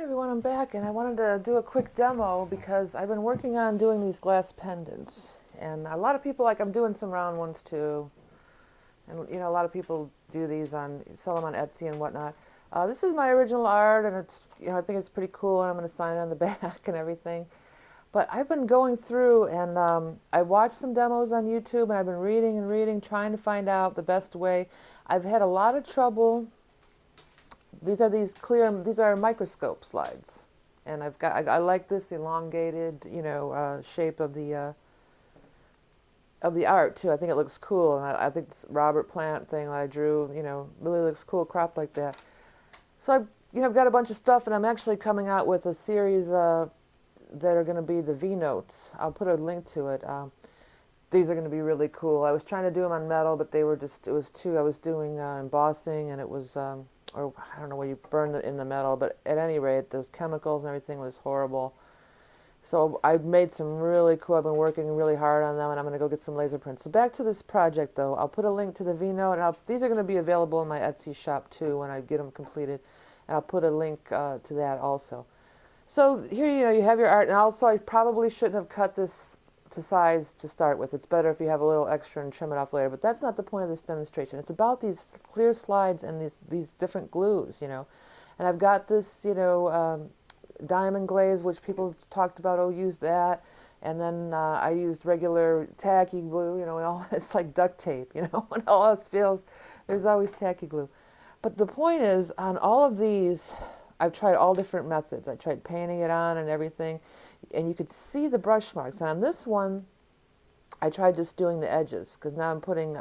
Alright everyone, I'm back and I wanted to do a quick demo because I've been working on doing these glass pendants. And a lot of people, like I'm doing some round ones too. And a lot of people do these sell them on Etsy and whatnot. This is my original art and it's, I think it's pretty cool and I'm going to sign it on the back and everything. But I've been going through and I watched some demos on YouTube and I've been reading and reading, trying to find out the best way. I've had a lot of trouble. These are microscope slides, and I like this elongated, shape of the art too. I think it looks cool, and I think this Robert Plant thing that I drew, really looks cool cropped like that. So I've got a bunch of stuff, and I'm actually coming out with a series that are going to be the V notes. I'll put a link to it. These are going to be really cool. I was trying to do them on metal, but it was too. I was doing embossing, and it was. Or I don't know where you burn it in the metal, but at any rate, those chemicals and everything was horrible. So I've made some really cool, I've been working really hard on them, and I'm going to go get some laser prints. So back to this project, though. I'll put a link to the V-Note, and these are going to be available in my Etsy shop, too, when I get them completed. And I'll put a link to that also. So here, you have your art, and also I probably shouldn't have cut this to size to start with. It's better if you have a little extra and trim it off later, but that's not the point of this demonstration. It's about these clear slides and these different glues, And I've got this, diamond glaze, which people talked about, oh, use that. And then I used regular tacky glue, and all it's like duct tape, when all else fails, there's always tacky glue. But the point is, on all of these, I've tried all different methods. I tried painting it on and everything, and you could see the brush marks. And on this one, I tried just doing the edges, because now I'm putting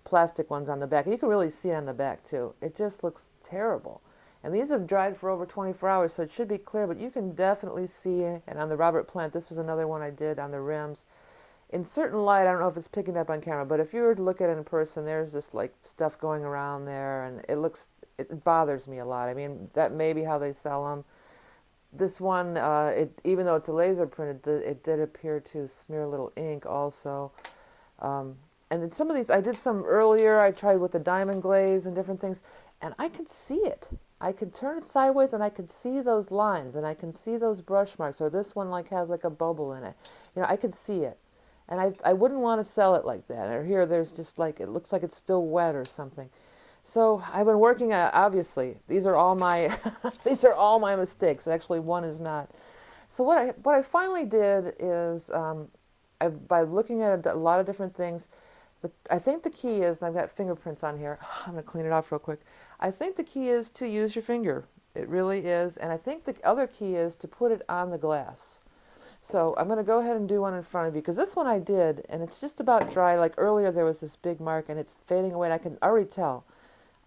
plastic ones on the back. You can really see it on the back, too. It just looks terrible. And these have dried for over 24 hours, so it should be clear, but you can definitely see it. And on the Robert Plant, this was another one I did on the rims. In certain light, I don't know if it's picking up on camera, but if you were to look at it in person, there's this like stuff going around there, and it bothers me a lot. I mean, that may be how they sell them. This one, even though it's a laser print, it did appear to smear a little ink also. And then some of these, I did some earlier, I tried with the diamond glaze and different things, and I could see it. I could turn it sideways and I could see those lines and I can see those brush marks, or this one has like a bubble in it. I could see it. And I wouldn't want to sell it like that. Or here there's just like, it looks like it's still wet or something. So I've been working obviously, these are all my, these are all my mistakes. Actually, one is not. So what I finally did is, by looking at a lot of different things, I think the key is, and I've got fingerprints on here. I'm going to clean it off real quick. I think the key is to use your finger. It really is. And I think the other key is to put it on the glass. So I'm going to go ahead and do one in front of you, because this one I did, and it's just about dry. Like earlier there was this big mark, and it's fading away, and I can already tell.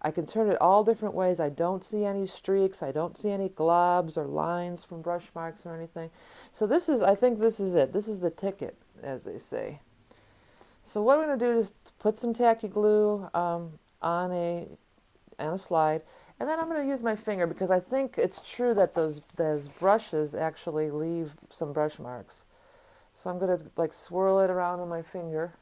I can turn it all different ways. I don't see any streaks. I don't see any globs or lines from brush marks or anything. So I think this is it. This is the ticket, as they say. So what I'm going to do is put some tacky glue on a slide, and then I'm going to use my finger, because I think it's true that those brushes actually leave some brush marks. So I'm going to like swirl it around on my finger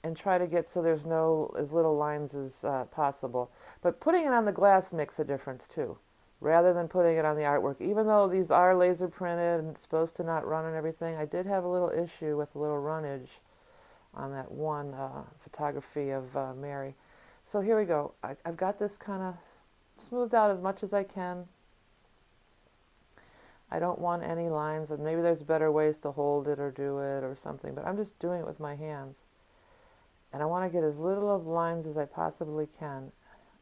and try to get so there's as little lines as possible. But putting it on the glass makes a difference too, rather than putting it on the artwork. Even though these are laser printed and supposed to not run and everything, I did have a little issue with a little runnage on that one photography of Mary. So here we go. I've got this kind of smoothed out as much as I can. I don't want any lines, and maybe there's better ways to hold it or do it or something, but I'm just doing it with my hands. And I want to get as little of lines as I possibly can.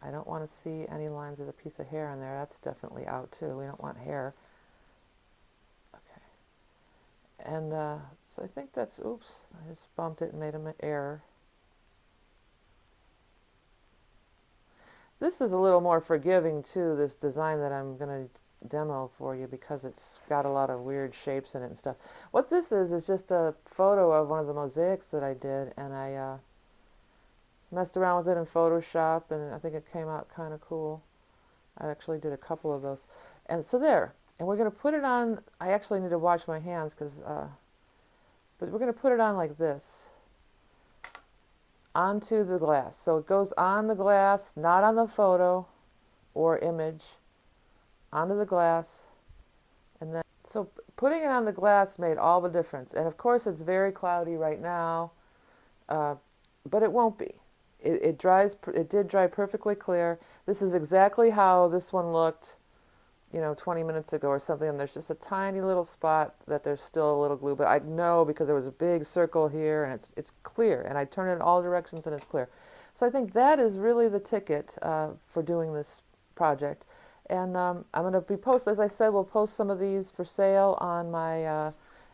I don't want to see any lines. There's a piece of hair in there. That's definitely out too. We don't want hair. Okay. And so I think that's, oops, I just bumped it and made an error. This is a little more forgiving too, this design that I'm going to demo for you, because it's got a lot of weird shapes in it and stuff. What this is just a photo of one of the mosaics that I did, and I messed around with it in Photoshop, and I think it came out kind of cool. I actually did a couple of those. And so there. And we're going to put it on, I actually need to wash my hands, but we're going to put it on like this, onto the glass. So it goes on the glass, not on the photo or image. onto the glass, and then so putting it on the glass made all the difference. And of course it's very cloudy right now, uh, but it won't be. It dries. It did dry perfectly clear. This is exactly how this one looked, 20 minutes ago or something. And there's just a tiny little spot that there's still a little glue, but I know because there was a big circle here, and it's clear. And I turn it in all directions, and it's clear. So I think that is really the ticket for doing this project. And I'm going to be as I said, we'll post some of these for sale on my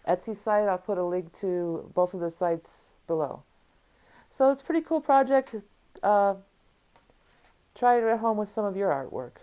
Etsy site. I'll put a link to both of the sites below. So it's a pretty cool project. Try it at home with some of your artwork.